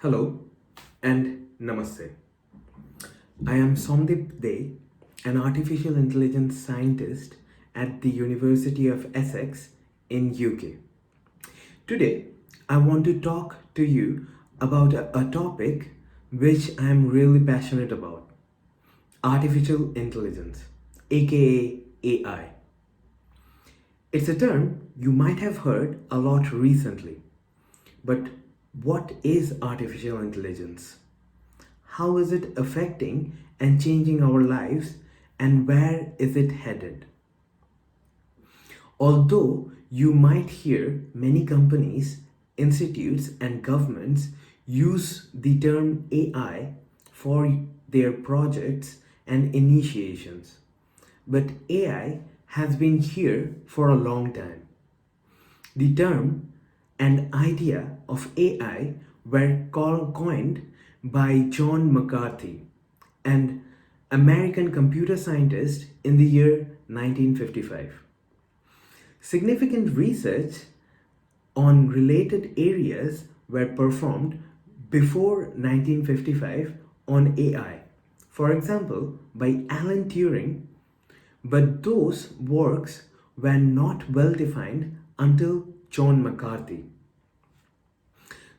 Hello and Namaste. I am Somdip Dey, an artificial intelligence scientist at the University of Essex in UK. Today, I want to talk to you about a topic which I am really passionate about: artificial intelligence, aka AI. It's a term you might have heard a lot recently, but what is artificial intelligence? How is it affecting and changing our lives, and where is it headed? Although you might hear many companies, institutes, and governments use the term AI for their projects and initiations, but AI has been here for a long time. The term and idea of AI were coined by John McCarthy, an American computer scientist in the year 1955. Significant research on related areas were performed before 1955 on AI, for example, by Alan Turing, but those works were not well defined until John McCarthy.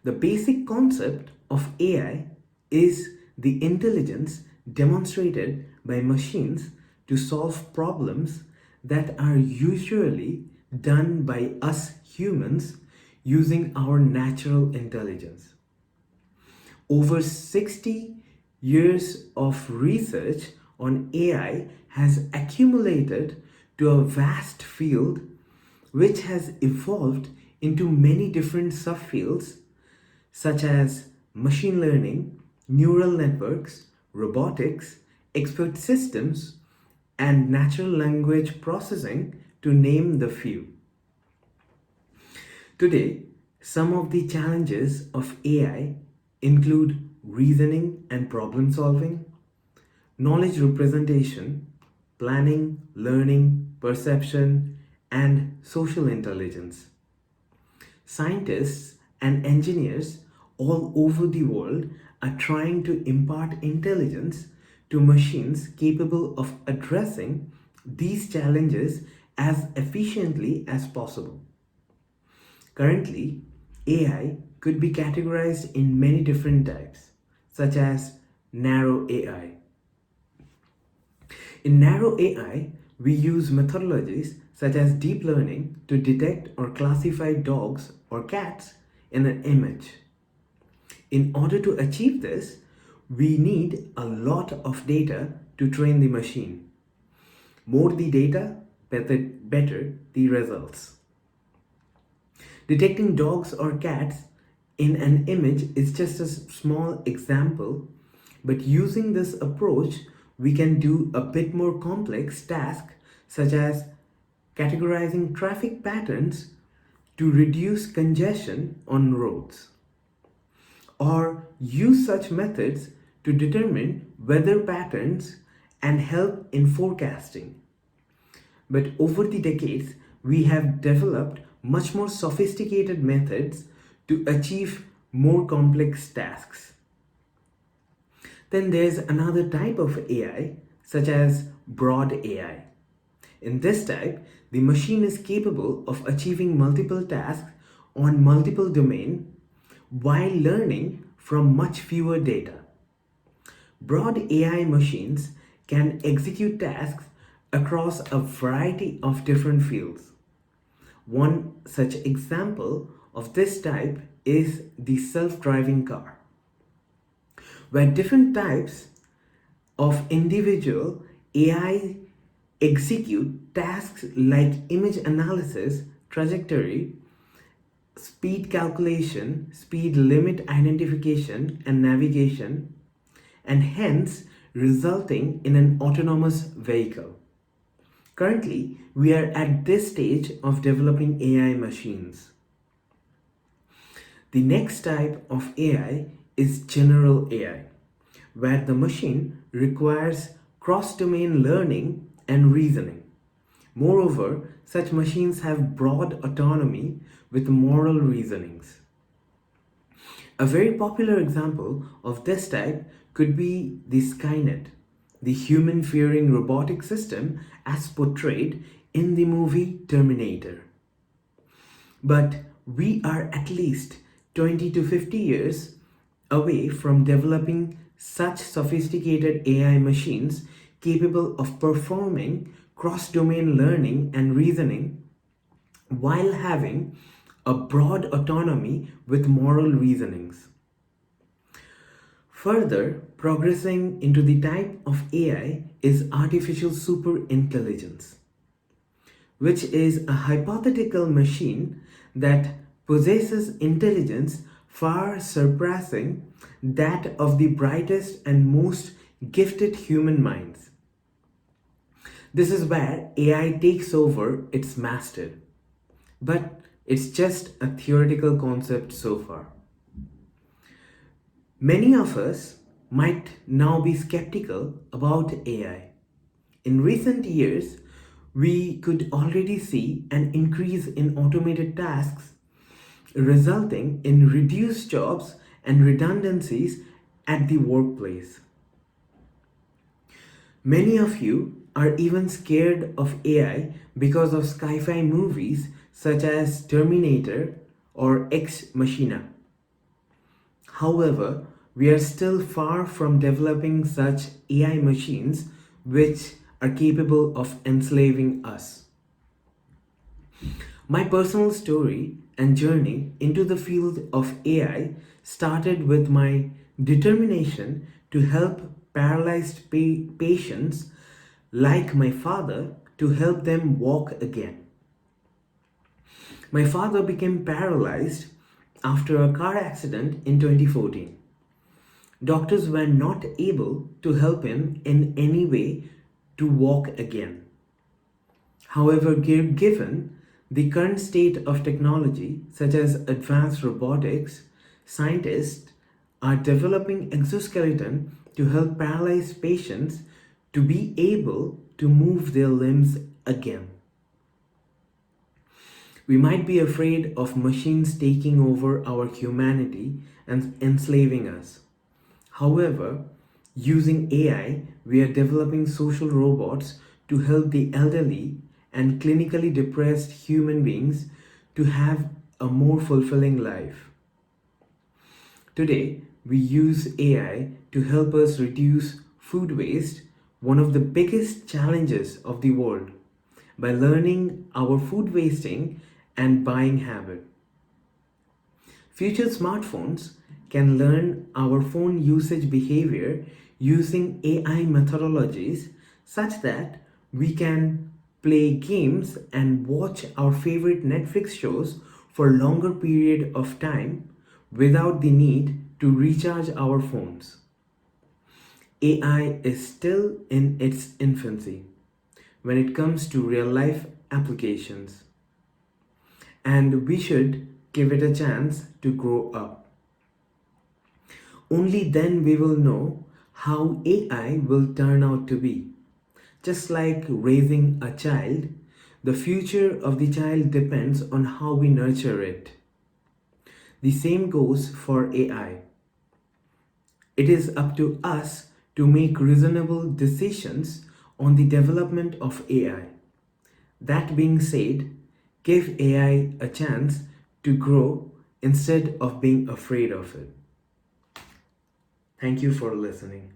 The basic concept of AI is the intelligence demonstrated by machines to solve problems that are usually done by us humans using our natural intelligence. Over 60 years of research on AI has accumulated to a vast field which has evolved into many different subfields such as machine learning, neural networks, robotics, expert systems, and natural language processing, to name the few. Today, some of the challenges of AI include reasoning and problem solving, knowledge representation, planning, learning, perception, and social intelligence. Scientists and engineers all over the world are trying to impart intelligence to machines capable of addressing these challenges as efficiently as possible. Currently, AI could be categorized in many different types, such as narrow AI. In narrow AI, we use methodologies such as deep learning to detect or classify dogs or cats in an image. In order to achieve this, we need a lot of data to train the machine. More the data, better the results. Detecting dogs or cats in an image is just a small example, but using this approach, we can do a bit more complex task such as categorizing traffic patterns to reduce congestion on roads, or use such methods to determine weather patterns and help in forecasting. But over the decades, we have developed much more sophisticated methods to achieve more complex tasks. Then there's another type of AI, such as broad AI. In this type, the machine is capable of achieving multiple tasks on multiple domains while learning from much fewer data. Broad AI machines can execute tasks across a variety of different fields. One such example of this type is the self-driving car, where different types of individual AI execute tasks like image analysis, trajectory, speed calculation, speed limit identification, and navigation, and hence resulting in an autonomous vehicle. Currently, we are at this stage of developing AI machines. The next type of AI is general AI, where the machine requires cross-domain learning and reasoning. Moreover, such machines have broad autonomy with moral reasonings. A very popular example of this type could be the Skynet, the human-fearing robotic system as portrayed in the movie Terminator. But we are at least 20 to 50 years away from developing such sophisticated AI machines capable of performing cross-domain learning and reasoning while having a broad autonomy with moral reasonings. Further progressing into the type of AI is artificial superintelligence, which is a hypothetical machine that possesses intelligence far surpassing that of the brightest and most gifted human minds. This is where AI takes over its master, but it's just a theoretical concept so far. Many of us might now be skeptical about AI. In recent years, we could already see an increase in automated tasks, resulting in reduced jobs and redundancies at the workplace. Many of you are even scared of AI because of sci-fi movies such as Terminator or Ex Machina. However, we are still far from developing such AI machines which are capable of enslaving us. My personal story and journey into the field of AI started with my determination to help paralyzed patients like my father to help them walk again. My father became paralyzed after a car accident in 2014. Doctors were not able to help him in any way to walk again. However, given the current state of technology, such as advanced robotics, scientists are developing exoskeleton to help paralyzed patients to be able to move their limbs again. We might be afraid of machines taking over our humanity and enslaving us. However, using AI, we are developing social robots to help the elderly and clinically depressed human beings to have a more fulfilling life. Today, we use AI to help us reduce food waste, one of the biggest challenges of the world, by learning our food wasting and buying habit. Future smartphones can learn our phone usage behavior using AI methodologies such that we can play games and watch our favorite Netflix shows for a longer period of time without the need to recharge our phones. AI is still in its infancy when it comes to real life applications, and we should give it a chance to grow up. Only then we will know how AI will turn out to be. Just like raising a child, the future of the child depends on how we nurture it. The same goes for AI. It is up to us to make reasonable decisions on the development of AI. That being said, give AI a chance to grow instead of being afraid of it. Thank you for listening.